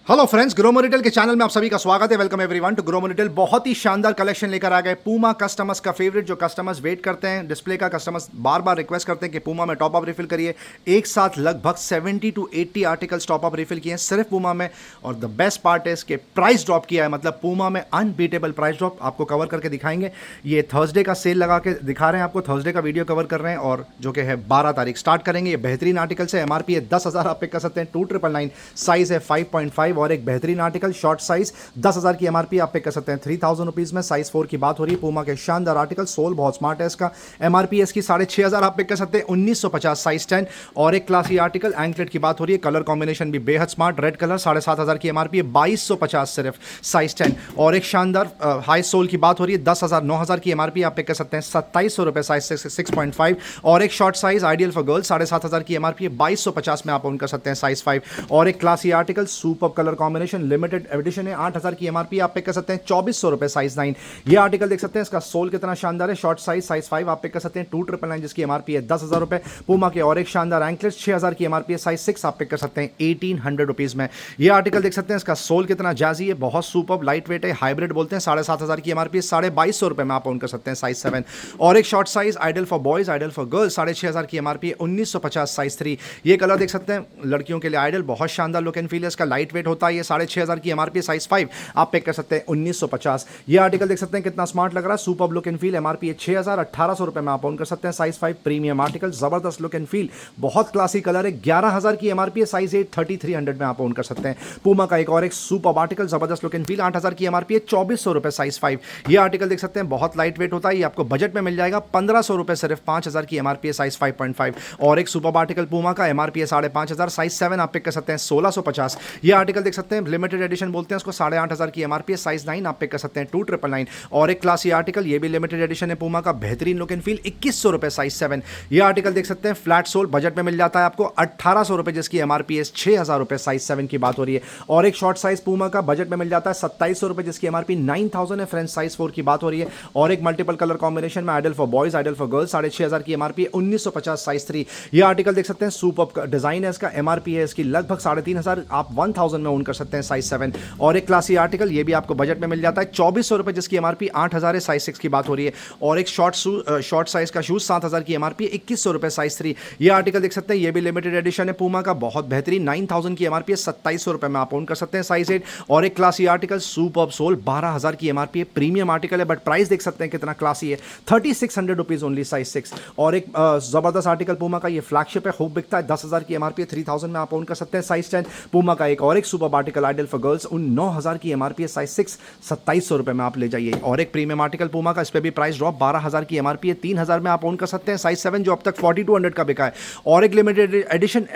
Hello friends, Gromo Retail के channel में आप सभी का स्वागत है। Welcome everyone to Gromo Retail. बहुत ही शानदार कलेक्शन लेकर आ गए। पूमा कस्टमर्स का फेवरेट, जो कस्टमर्स वेट करते हैं डिस्प्ले का, कस्टमर्स बार बार रिक्वेस्ट करते हैं कि पूमा में टॉप अप रिफिल करिए। एक साथ लगभग 70 to 80 articles top up refill किए हैं सिर्फ पूमा में। और द बेस्ट पार्ट है इसके प्राइस ड्रॉप किया है, मतलब पूमा में अनबीटेबल प्राइस ड्रॉप आपको कवर करके दिखाएंगे। ये थर्सडे का सेल लगा के दिखा रहे हैं आपको, थर्सडे का वीडियो कवर कर रहे हैं, और जो कि है 12 तारीख स्टार्ट करेंगे। ये बेहतरीन आर्टिकल है, एमआरपी है 10,000, आप पिक कर सकते हैं 2999, साइज है 5.5 और एक बेहतरीन आर्टिकल शॉर्ट साइज 10,000 की एमआरपी आप पे कर सकते हैं 3,000 रुपीज में। साइज 4 की बात हो रही है। पूमा के शानदार आर्टिकल, सोल बहुत स्मार्ट है इसका। एमआरपी इसकी 6,500 आप पे कर सकते हैं 1950, साइज 10। और एक क्लासी आर्टिकल एंकलेट की बात हो रही है, कलर कॉम्बिनेशन भी बेहद स्मार्ट, रेड कलर, 7,500 की एमआरपी है 2,250 सिर्फ, साइज 10। और एक शानदार हाई सोल की बात हो रही है 10,000, 9,000 की एमआरपी आप पे कर सकते हैं 2,700 रुपए, साइज 6.5। और एक short size ideal for girls, 7,500 की एमआरपी है 2,250 में आप ओन कर सकते हैं, साइज 5। और एक classy article, super colour combination, limited edition है, 8,000 की एमआरपी आप पे कर सकते हैं 2,400 रुपए, साइज 9। ये आर्टिकल देख सकते हैं, इसका सोल कितना शानदार है, शॉर्ट साइज, साइज 5 आप पे कर सकते हैं 2,999, जिसकी एमआरपी है 10,000 रुपए। पूमा के और एक शानदार एंकलेट, 6,000 की एमआरपी है, साइज 6 आप पे कर सकते हैं 1,800 रुपीज में। ये आर्टिकल देख सकते हैं, इसका सोल कितना जाजी है, बहुत सुपर लाइट वेट है, हाइब्रिड बोलते हैं, 7,500 की एमआरपी है, 2,250 रुपए में आप ओन कर सकते हैं, साइज 7। और एक short size ideal for boys, ideal for girls, 6,500 की एमआरपी है 1,950, साइज 3। ये कलर देख सकते हैं, लड़कियों के लिए आइडल, बहुत शानदार लुक एंड फील है इसका, लाइट वेट होता है। ये 6,500 की एमआरपी, साइज 5 आप पे कर सकते हैं 1,950। ये आर्टिकल देख सकते हैं कितना स्मार्ट लग रहा है, super look and feel, MRP है 6,000, 1,800 रुपए में आप ओन कर सकते हैं, साइज 5। प्रीमियम आर्टिकल, जबरदस्त लुक एंड फील, बहुत क्लासी कलर है, 11,000 की एमआरपी है, साइज 8, 3,300 में आप ओन कर सकते हैं। पूमा का एक और एक सुपर आर्टिकल, जबरदस्त लुक एंड फील, 8,000 की एमआरपी है 2,400 रुपए, साइज 5। ये आर्टिकल देख सकते हैं, बहुत लाइट वेट होता है, ये आपको बजट में मिल जाएगा 1,500 रुपए सिर्फ, 5,000 की एमआरपी है, साइज 5.5। और एक सुपर आर्टिकल पूमा का, एमआरपी है 5,500, साइज 7 आप पिक कर सकते हैं 1,650। ये आर्टिकल देख सकते हैं, लिमिटेड एडिशन बोलते हैं उसको, 8,500 की एमआरपी है, साइज 9 आप पिक कर सकते हैं 2,999। और एक क्लासी आर्टिकल, ये भी लिमिटेड एडिशन है पूमा का, बेहतरीन लुक एंड फील, 2,100 रुपए, साइज 7। ये आर्टिकल देख सकते हैं, फ्लैट सोल, बजट में मिल जाता है आपको 1,800 रुपए, जिसकी एमआरपी है 6,000 रुपए, साइज 7 की बात हो रही है। और एक शॉर्ट साइज पूमा का, बजट में मिल जाता है 2,700 रुपए, जिसकी एमआरपी 9,000 है फ्रेंड्स, साइज 4 की बात हो रही है। और एक मल्टीपल कलर कॉम्बिनेशन में, ideal for boys, ideal for girls, 6,500 की एमआरपी है 1,950, साइज 3। ये आर्टिकल देख सकते हैं, सुपर डिजाइन है इसका, एमआरपी है इसकी लगभग 3,500, आप 1,000 में ओन कर सकते हैं, साइज 7। और एक क्लासी आर्टिकल, ये भी आपको बजट में मिल जाता है 2,400 रुपए, जिसकी एमआरपी 8,000 है, साइज 6 की बात हो रही है। और एक शॉर्ट साइज का शूज, 7,000 की एमआरपी, 2,100 रुपए, साइज 3। ये आर्टिकल देख सकते हैं, ये भी लिमिटेड एडिशन है पूमा का, बहुत बेहतरीन, 9,000 की एमआरपी है, 2,700 रुपए में आप ओन कर सकते हैं, साइज 8। और एक क्लासी आर्टिकल, सुपर सोल, 12,000 की एमआरपी है, प्रीमियम आर्टिकल है, बट प्राइस देख सकते हैं कितना क्लासी है, 3,600 रुपीज ओनली, साइज 6। और एक जबरदस्त आर्टिकल पूमा का, ये फ्लैगशिप है, खूब बिकता है, 10,000 की एमआरपी है, 3,000 में आप ओन कर सकते हैं, साइज 10। पूमा का एक और एक super article, ideal for girls, 9,000 की एमआरपी है, साइज 6, 2,700 रुपए में आप ले जाइए। और एक प्रीमियम आर्टिकल पूमा का, इस पर भी प्राइस ड्रॉप, 12,000 की एमआरपी है, 3,000 में आप ओन कर सकते हैं, साइज 7, जो अब तक 4,200 का बिका है। और एक लिमिटेड एडिशन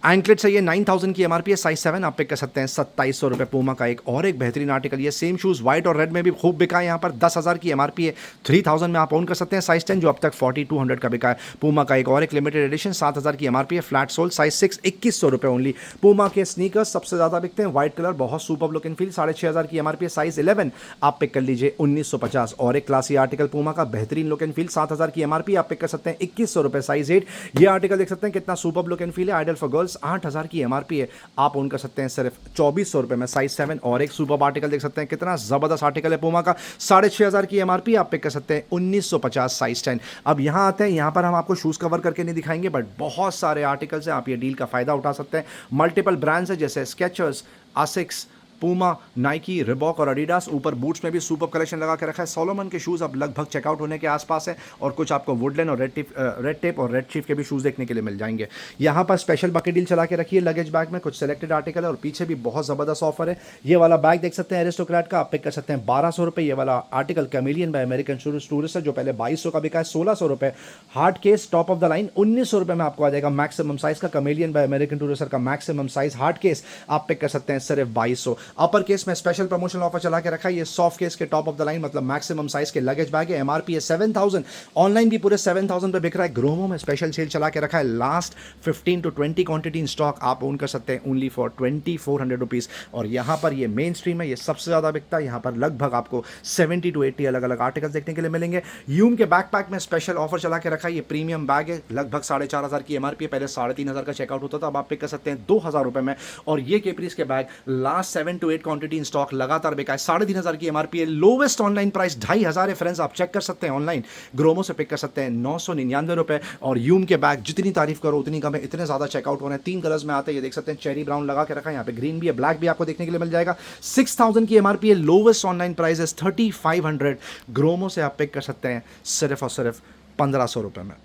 एंकलेट से, ये 9,000 की एमआरपी है, साइज 7 आप पिक कर सकते हैं 2,700 रुपए। पूमा का एक और एक बेहतरीन आर्टिकल, ये सेम शूज व्हाइट और रेड में भी खूब बिका है, यहाँ पर 10,000 की एमआरपी है, 3,000 में आप ओन कर सकते हैं, साइज 10, जो अब तक 4,200 का बिका है। पूमा का एक और एक लिमिटेड एडिशन, 7,000 की एमआरपी है, फ्लैट सोल, साइज 6, 2,100 रुपए ओनली। पूमा के स्नीकर्स सबसे ज्यादा बिकते हैं, व्हाइट कलर, बहुत सुपर लुक एंड फील, 6,500 की एमआरपी है, साइज 11 आप पिक कर लीजिए 1,950। और एक क्लासी आर्टिकल पूमा का, बेहतरीन लुक एंड फील, 7,000 की एमआरपी आप पिक कर सकते हैं 2,100 रुपए, साइज 8। ये आर्टिकल देख सकते हैं कितना सुपर लुक एंड फील है, आइडल फॉर गर्ल्स, 8,000 की एमआरपी है, आप ओन कर सकते हैं सिर्फ 2,400 रुपए में, साइज 7। और एक सुपर आर्टिकल देख सकते हैं, कितना जबरदस्त आर्टिकल है पूमा का, 6,500 की एमआरपी आप पिक कर सकते हैं 1,950, साइज 10। अब यहां आते हैं, यहां पर हम आपको शूज कवर करके नहीं दिखाएंगे, बट बहुत सारे आर्टिकल्स हैं, आप ये डील का फायदा उठा सकते हैं। मल्टीपल ब्रांड्स है, जैसे स्केचर्स, आसिक्स, पूमा, नाइकी, रिबॉक और एडिडास। ऊपर बूट्स में भी सुपर कलेक्शन लगा के रखा है। सोलोमन के शूज़ अब लगभग चेकआउट होने के आसपास है, और कुछ आपको वुडलैंड और रेड टेप और रेड चीफ के भी शूज़ देखने के लिए मिल जाएंगे। यहाँ पर स्पेशल बकेट डील चला के रखी है लगेज बैग में, कुछ सेलेक्टेड आर्टिकल है, और पीछे भी बहुत ज़बरदस्त ऑफर है। ये वाला बैग देख सकते हैं एरिस्टोक्रेट का, आप पिक कर सकते हैं 1,200 रुपये। ये वाला article chameleon bye American tourist है, जो पहले 2,200 का बिका है, 1,600 रुपये। Hard case top of the line 1,900 रुपये में आपको आ जाएगा, मैक्सिमम साइज का कैमेलियन बाय अमेरिकन टूरिस्ट का मैक्सिमम साइज हार्ड केस आप पिक कर सकते हैं सिर्फ 2,200। अपर केस में स्पेशल प्रमोशनल ऑफर चला के रखा है। ये सॉफ्ट केस के टॉप ऑफ द लाइन मतलब मैक्सिमम साइज के लगेज बैग है। एमआरपी है 7000, ऑनलाइन भी पूरे 7000 पे बिक रहा है। ग्रोमो में स्पेशल सेल चला के रखा है। Last 15 to 20 quantity in stock आप ओन कर सकते हैं ओनली फॉर 2400 रुपीज़। और यहाँ पर ये मेन स्ट्रीम है, ये सबसे ज़्यादा बिकता है। यहाँ पर लगभग आपको 70 to 80 अलग अलग आर्टिकल्स देखने के लिए मिलेंगे। यूम के बैकपैक में स्पेशल ऑफर चला के रखा है। ये प्रीमियम बैग है, लगभग 4500 की एमआरपी, पहले 3500 का चेकआउट होता था, अब आप पिक कर सकते हैं 2000 रुपये में। और ये केपरीज के bag last 7 to 8 quantity in stock लगातार बिका है। 3500 की एमआरपी है, लोवेस्ट ऑनलाइन प्राइस 2500 है। फ्रेंड्स आप चेक कर सकते हैं ऑनलाइन, ग्रोमो से पिक कर सकते हैं 999 रुपये। और यूम के बैग जितनी तारीफ करो उतनी कम है, इतने ज़्यादा चेकआउट हो रहे हैं। 3 कलर्स में आते हैं, ये देख सकते हैं, चेरी ब्राउन लगा के रखा है, यहाँ पे ग्रीन भी है, ब्लैक भी आपको देखने के लिए मिल जाएगा। 6000 की एमआरपी है, लोवेस्ट ऑनलाइन प्राइस है 3500। ग्रोमो से आप पिक कर सकते हैं सिर्फ और सिर्फ 1500 रुपये में।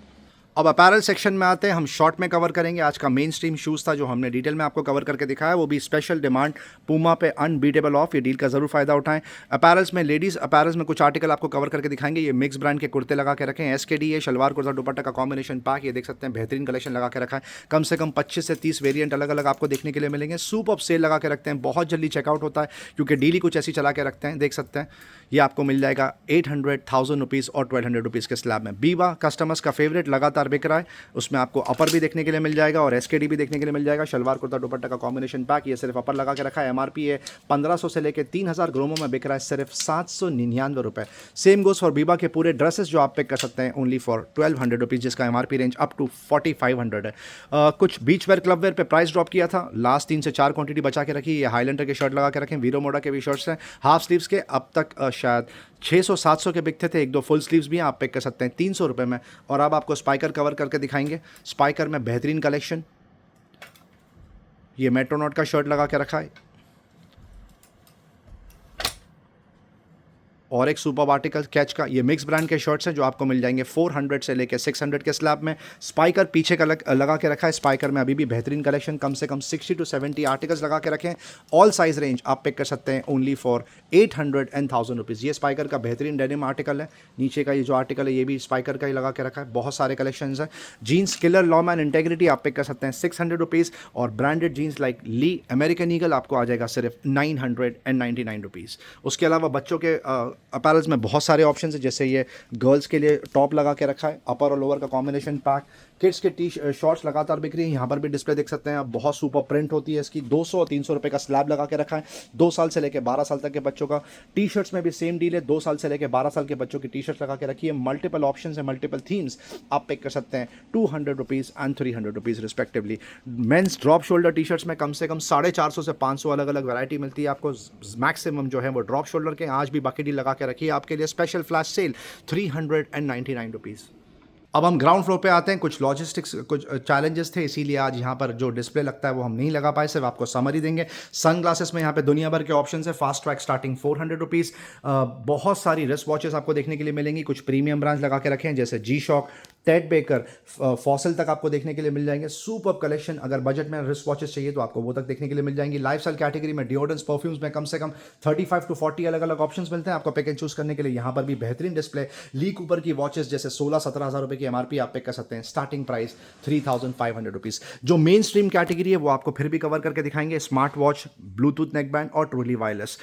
अब अपैरल सेक्शन में आते हैं, हम शॉर्ट में कवर करेंगे। आज का मेन स्ट्रीम शूज़ था जो हमने डिटेल में आपको कवर करके दिखाया, वो भी स्पेशल डिमांड पूमा पे अनबीटेबल ऑफ। ये डील का ज़रूर फायदा उठाएं। अपैरल्स में, लेडीज़ अपैरल्स में कुछ आर्टिकल आपको कवर करके दिखाएंगे। ये मिक्स ब्रांड के कुर्ते लगा के रखें, एसकेडी है, शलवार कुर्ता दुपट्टा का कॉम्बिनेशन पैक, ये देख सकते हैं, बेहतरीन कलेक्शन लगा के रखा है। कम से कम 25 से 30 वेरियंट अलग अलग आपको देखने के लिए मिलेंगे। सूप ऑफ सेल लगा के रखते हैं, बहुत जल्दी चेकआउट होता है क्योंकि डेली कुछ ऐसी चला के रखते हैं। देख सकते हैं ये आपको मिल जाएगा 800, 1000 रुपीज़ और 1200 रुपीज़ के स्लैब में। बीवा कस्टमर्स का फेवरेट लगातार बिक रहा है, उसमें आपको अपर भी देखने के लिए मिल जाएगा और एसकेडी भी देखने के लिए मिल जाएगा। शलवार कुर्ता दुपट्टा का कॉम्बिनेशन पैक, ये सिर्फ अपर लगा के रखा है। एमआरपी है 1500 से लेकर 3000, ग्रोमो में बिक रहा है सिर्फ 799 रुपये। सेम गोस फॉर बीबा के पूरे ड्रेसेस जो आप पिक कर सकते हैं ओनली फॉर 1200 रुपीज़, जिसका एमआरपी रेंज अप टू 4500 है। कुछ बीच वेयर क्लब वेयर पे प्राइस ड्रॉप किया था, लास्ट 3 से 4 क्वांटिटी बचा के रखी। ये हाईलैंडर के शर्ट लगा के रखें, वीरो मोडा के भी शर्ट्स हैं हाफ स्लीव्स के, अब तक शायद 600-700 के बिकते थे, 1-2 फुल स्लीव्स भी हैं, आप पिक कर सकते हैं 300 रुपये में। और अब आपको स्पाइकर कवर करके दिखाएंगे। स्पाइकर में बेहतरीन कलेक्शन, ये मेट्रोनॉट का शर्ट लगा के रखा है और एक सुपर आर्टिकल कैच का, ये मिक्स ब्रांड के शर्ट्स हैं जो आपको मिल जाएंगे 400 से लेकर 600 के स्लैब में। स्पाइकर पीछे का लगा के रखा है। स्पाइकर में अभी भी बेहतरीन कलेक्शन, कम से कम 60 to 70 आर्टिकल्स लगा के रखें। ऑल साइज रेंज आप पिक कर सकते हैं ओनली फॉर 800 and 1000 रुपीज़। ये स्पाइकर का बेहतरीन डेनिम आर्टिकल है। नीचे का ये जो आर्टिकल है ये भी स्पाइकर का ही लगा के रखा है। बहुत सारे कलेक्शन है। जीन्स किलर लॉमैन इंटेग्रिटी आप पिक कर सकते हैं 600 रुपीज़। और ब्रांडेड जीन्स लाइक ली अमेरिकन ईगल आपको आ जाएगा सिर्फ 999 रुपीज़। उसके अलावा बच्चों के अपैरल्स में बहुत सारे ऑप्शन है, जैसे ये गर्ल्स के लिए टॉप लगा के रखा है, अपर और लोअर का कॉम्बिनेशन पैक। किड्स के टी शॉर्ट्स लगातार बिक रही है, यहाँ पर भी डिस्प्ले देख सकते हैं आप, बहुत सुपर प्रिंट होती है इसकी। 200 और 300 रुपये का स्लैब लगा के रखा है। 2 साल से लेकर 12 साल तक के बच्चों का। टी शर्ट्स में भी सेम डील है, 2 साल से लेकर 12 साल के बच्चों की टी शर्ट्स लगा के रखी है। मल्टीपल ऑप्शन है, मल्टीपल थीम्स आप पिक कर सकते हैं 200 rupees and 300 rupees respectively. Men's drop shoulder T shirts में कम से कम 450 से 500 अलग अलग वैरायटी मिलती है आपको। मैक्सिमम जो है वो ड्रॉप शोल्डर के, आज भी बाकी डील लगा के रखी है आपके लिए। Special flash sale 399 rupees. अब हम ग्राउंड फ्लोर पे आते हैं। कुछ लॉजिस्टिक्स, कुछ चैलेंजेस थे, इसीलिए आज यहाँ पर जो डिस्प्ले लगता है वो हम नहीं लगा पाए, सिर्फ आपको समरी देंगे। सन ग्लासेस में यहाँ पे दुनिया भर के ऑप्शन है। Fast track starting 400 rupees. बहुत सारी रिस्ट वॉचेस आपको देखने के लिए मिलेंगी। कुछ प्रीमियम ब्रांड्स लगा के रखे हैं जैसे जी शॉक, टेड बेकर, फॉसल तक आपको देखने के लिए मिल जाएंगे। सुपर कलेक्शन, अगर बजट में रिस्ट वॉचेस चाहिए तो आपको वो तक देखने के लिए मिल जाएंगी। लाइफस्टाइल कैटेगरी में डिओड्रेंट्स, परफ्यूम्स में कम से कम 35 to 40 अलग अलग ऑप्शंस मिलते हैं आपको पिक एंड चूज करने के लिए। यहाँ पर भी बेहतरीन डिस्प्ले। ली कूपर की वॉचेस जैसे 16-17 हज़ार रुपये की एमआरपी आप पिक कर सकते हैं, स्टार्टिंग प्राइस 3500 रुपीज़। जो मेन स्ट्रीम कैटेगरी है वो आपको फिर भी कवर करके दिखाएंगे। स्मार्ट वॉच, ब्लूटूथ नेकबैंड और ट्रूली वायरलेस।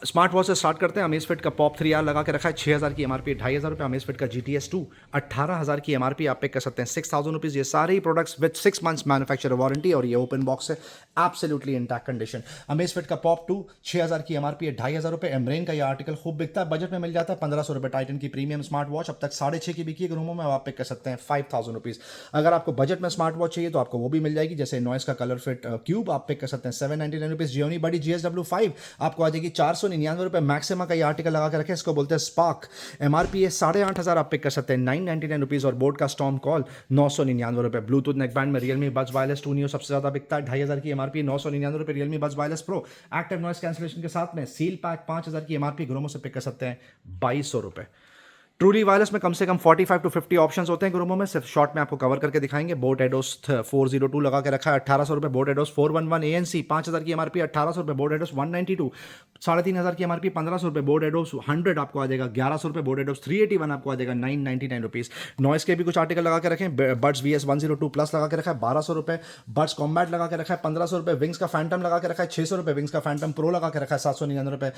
स्मार्ट वॉच से स्टार्ट करते हैं। अमेजफिट का पॉप 3R लगा के रखा है 6000 की एमआरपी, 2500 रुपये। अमेजफिट का GTS 2 18000 की एमआरपी आप पिक कर सकते हैं 6000 रुपीज़। ये सारे ही products with 6 months manufacture warranty और ये ओपन बॉक्स है, एब्सोल्युटली इंटैक्ट कंडीशन। अमेजफिट का पॉप 2 6000 की एमआरपी है, 2500 रुपये। एमरेन का ये आर्टिकल खूब बिकता है, बजट में मिल जाता है 1500 रुपये। टाइटन की प्रीमियम स्मार्ट वॉच अब तक 6.5 की बिकी है ग्रोमो में, आप पिक कर सकते हैं 5000 रुपीज़। अगर आपको बजट में स्मार्ट वॉच चाहिए तो आपको वो भी मिल जाएगी, जैसे नॉइस का कलर फिट क्यूब आप पिक कर सकते हैं 799 रुपीज़। जियोनी बड़ी GSW 5 आपको आ जाएगी 499 रुपये। मैक्सिमा का ये आर्टिकल लगा के रखे, इसको बोलते हैं स्पार्क, एमआरपी है 8500, आप पिक कर सकते हैं 999 रुपीज़। और बोर्ड का स्टॉर्म कॉल 999 रुपये। ब्लूटूथ नेकबैंड में रियलमी बड्स वायरलेस 2 नियो सबसे ज़्यादा बिकता है, 2500 की एमआरपी, 999 रुपये। Realme buds wireless pro active noise cancellation के साथ में सील पैक 5000 की एमआरपी, ग्रोमो से पिक कर सकते हैं 2200 रुपये। ट्रूली वायरलेस में कम से कम 45 to 50 ऑप्शंस होते हैं ग्रोमो में, सिर्फ शॉर्ट में आपको कवर करके दिखाएंगे। बोट एडोस 402 लगा के रखा है 1800 रुपये। बोट एडोस 411 ANC 5000 की एमआरपी, 1800 रुपये। बोट एडोस 192 ₹3,500 की एमआरपी, ₹1,500 बोर्ड एडोब्स 100 आपको आ जाएगा, ₹1,100 बोर्ड एडोब्स 381 आपको आ जाएगा, ₹999। नॉइस के भी कुछ आर्टिकल लगा के रखें, बड्स VS102 प्लस लगा के रखा है ₹1,200, बड्स कॉम्बैट लगा के रखा है ₹1,500, विंग्स का फैंटम लगा के रखा है ₹600, विंग्स का फैंटम प्रो लगा के रखा है ₹799,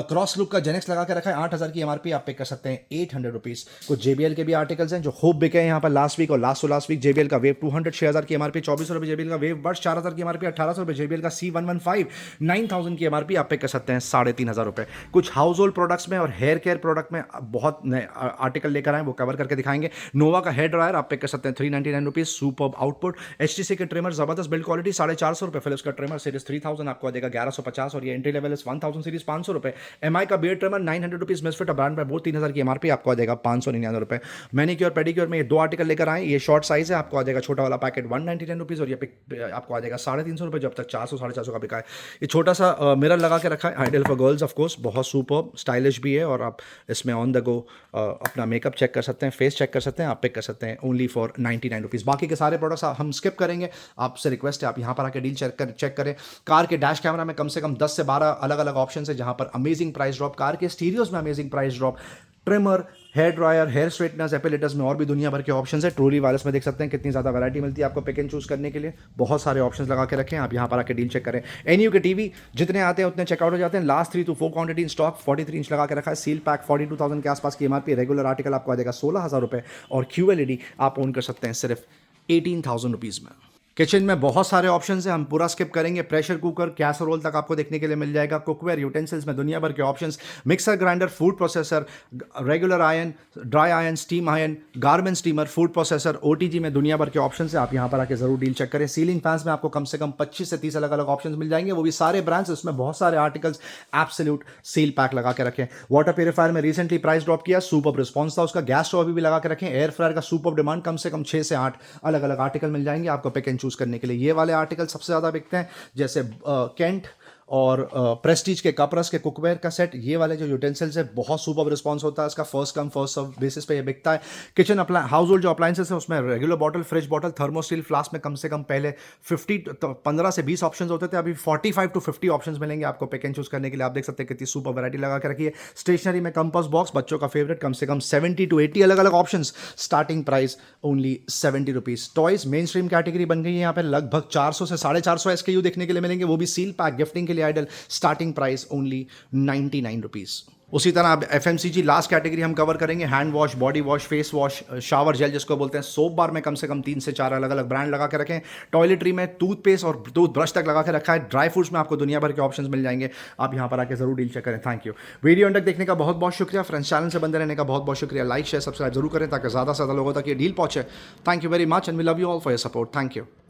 क्रॉस लुक का जेनेक्स लगा के रखा है 8,000 की एमआरपी, आप पे कर सकते हैं ₹800। कुछ JBL के भी आर्टिकल्स हैं जो खूब बिके हैं यहाँ पर लास्ट वीक और लास्ट वीक। JBL का वेव 200 6,000 की एमआरपी, ₹2,400 JBL का वेव बड्स 4,000 की एमआरपी, ₹1,800 JBL का C115 9,000 की एमआरपी, आप पे कर सकते हैं ₹3,500। कुछ हाउस होल्ड प्रोडक्ट्स में और हेयर केयर प्रोडक्ट में बहुत नए आर्टिकल लेकर आए, वो कवर करके दिखाएंगे। नोवा का हेयर ड्रायर आप पे कर सकते हैं ₹399, सुपर्ब आउटपुट। HTC के ट्रिमर जबरदस्त बिल्ड क्वालिटी ₹450, फिलिप्स का ट्रिमर सीरीज 3000 आपको आ जाएगा 1150 और ये एंट्री लेवल इस 1000 सीरीज ₹500। MI का बियर्ड ट्रिमर ₹900, मिसफिट ब्रांड में वो 3,000 की एमआरपी, आपको आ जाएगा ₹599। मैनिक्योर पेडिक्योर में ये दो आर्टिकल लेकर आए, ये शॉर्ट साइज है, आपको आ जाएगा छोटा वाला पैकेट ₹199 और ये आपको आ जाएगा ₹350, जब तक 400 450 का बिका है। ये छोटा सा मिरर लगा के रखा है, ideal for girls of course, बहुत सुपर स्टाइलिश भी है और आप इसमें ऑन द गो अपना मेकअप चेक कर सकते हैं, फेस चेक कर सकते हैं, आप पिक कर सकते हैं ओनली फॉर ₹99। बाकी के सारे प्रोडक्ट्स हम स्किप करेंगे, आपसे रिक्वेस्ट है आप यहाँ पर आके डील चेक करें। कार के डैश कैमरा में कम से कम 10 से 12 अलग अलग ऑप्शन है जहाँ पर अमेजिंग प्राइस ड्रॉप, कार के स्टीरियोज में amazing price drop, trimmer, hair dryer, hair straighteners, epilators में और भी दुनिया भर के ऑप्शंस है। ट्रूली वायरलेस में देख सकते हैं कितनी ज़्यादा वैरायटी मिलती है आपको पिक एंड चूज करने के लिए, बहुत सारे ऑप्शंस लगा के रखें, आप यहाँ पर आके डील चेक करें। NU के टीवी जितने आते हैं उतने चेकआउट हो जाते हैं, last 3 to 4 quantity in stock, 43 inch लगा के रखा है, सील पैक 42,000 के आसपास की एमआरपी, रेगुलर आर्टिकल आपको आ जाएगा ₹16,000 और QLED आप ओन कर सकते हैं सिर्फ ₹18,000 में। किचन में बहुत सारे ऑप्शंस हैं, हम पूरा स्किप करेंगे। प्रेशर कुकर, कैसरोल तक आपको देखने के लिए मिल जाएगा। कुकवेयर यूटेंसिल्स में दुनिया भर के options, mixer grinder, food processor, regular ion, dry ion, steam ion, garment steamer, food processor, OTG में दुनिया भर के ऑप्शंस हैं, आप यहाँ पर आके जरूर डील चेक करें। सीलिंग फैंस में आपको कम से कम 25 से 30 अलग अलग ऑप्शंस मिल जाएंगे, वो भी सारे ब्रांड्स, इसमें बहुत सारे आर्टिकल्स एब्सोल्यूट सील पैक लगा के रखें। वाटर प्यूरीफायर में रिसेंटली प्राइस ड्रॉप किया, सुपर रिस्पॉन्स था उसका। गैस स्टोव भी लगा के रखें। एयर फ्रायर का सुपर डिमांड, कम से कम 6 से 8 अलग अलग आर्टिकल मिल जाएंगे आपको पिक एंड चूज करने के लिए। ये वाले आर्टिकल सबसे ज़्यादा बिकते हैं, जैसे केंट और प्रेस्टीज के कपरस के कुकवेयर का सेट। ये वाले जो यूटेंसिल्स है बहुत सुपर रिस्पॉन्स होता है इसका, first come first serve basis पे ये बिकता है। किचन हाउस होल्ड जो अप्लायंसेस है उसमें regular bottle, fridge bottle, thermosteel flask में कम से कम पहले 15 से 20 ऑप्शंस होते थे, अभी 45 to 50 ऑप्शंस मिलेंगे आपको पिक एंड चूज करने के लिए। आप देख सकते हैं कितनी सुपर वैरायटी लगा के रखी है। स्टेशनरी में कंपास बॉक्स, बच्चों का फेवरेट, कम से कम 70 to 80 अलग अलग options, starting price only ₹70। Toys main stream category बन गई है, यहाँ पे लगभग 400 से 450 SKU देखने के लिए मिलेंगे, वो भी सील पैक, गिफ्टिंग के लिए आइडल, स्टार्टिंग प्राइस ओनली ₹99। उसी तरह अब FMCG लास्ट कैटेगरी हम कवर करेंगे, hand wash, body wash, face wash, shower gel जिसको बोलते हैं, सोप बार में कम से कम 3 से 4 अलग अलग ब्रांड लगा के रखें। टॉयलेटरी में टूथपेस्ट और टूथब्रश तक लगा के रखा है। ड्राई फ्रूट्स में आपको दुनिया भर के ऑप्शंस मिल जाएंगे, आप यहाँ पर आके जरूर डील चेक करें। Thank you. वीडियो अंत तक देखने का बहुत बहुत शुक्रिया, फ्रेंड्स चैनल से बंदे रहने का बहुत बहुत शुक्रिया। लाइक शेयर सब्सक्राइब जरूर करें ताकि ज़्यादा से ज़्यादा लोगों तक ये डील पहुंचे। Thank you very much and we love you all for your support. Thank you.